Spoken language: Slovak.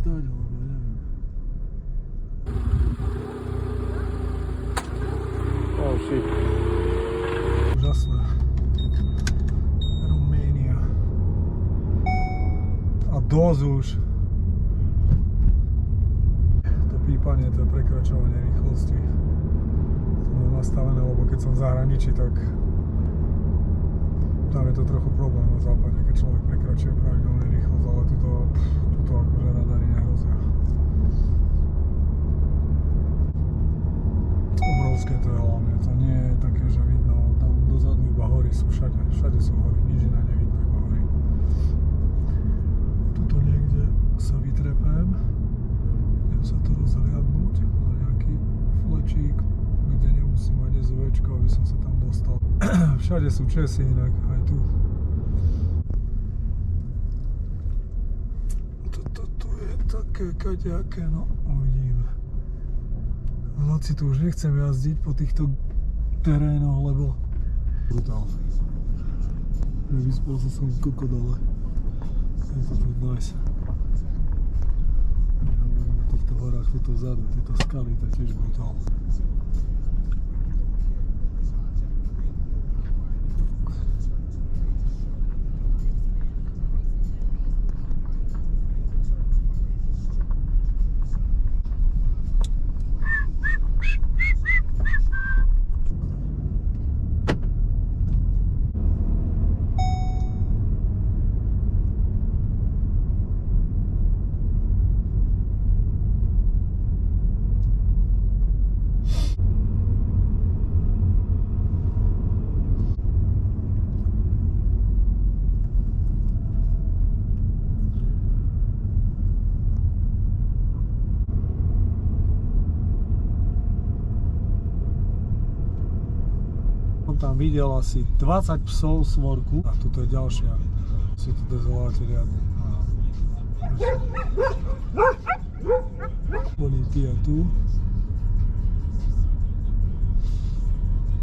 stať, alebo neviem. Oh shit. Úžasné. Roménia. A dosť už. To pípanie, to je prekračovanie rýchlosti. To mám nastavené, lebo keď som v zahraničí, tak tam je to trochu problém na západe, keď človek prekračuje pravidelnú rýchlosť, ale tuto akože radary nehrozia. Obrovské to je hlavne, to nie je také, že vidno, tam dozadu iba hory sú všade sú hory, nič iné nevidno, iba hory. Tuto niekde sa vytrepem, idem sa tu rozhliadnúť na nejaký flečík, kde nemusím mať SUVčko, aby som sa tam dostal. Všade sú Česi inak, aj tu. Toto tu je také kaďaké, no uvidíme. V noci tu už nechcem jazdiť po týchto terénoch, lebo brutál. Nevyspal sa som kokot, ale je to tu nice. Hovorím o týchto horách, tuto vzadu, tieto skaly, to je tiež brutál. Tam videl asi 20 psov svorku a tuto je ďalšia. Sú tu dezoláti riadne. Oni tu.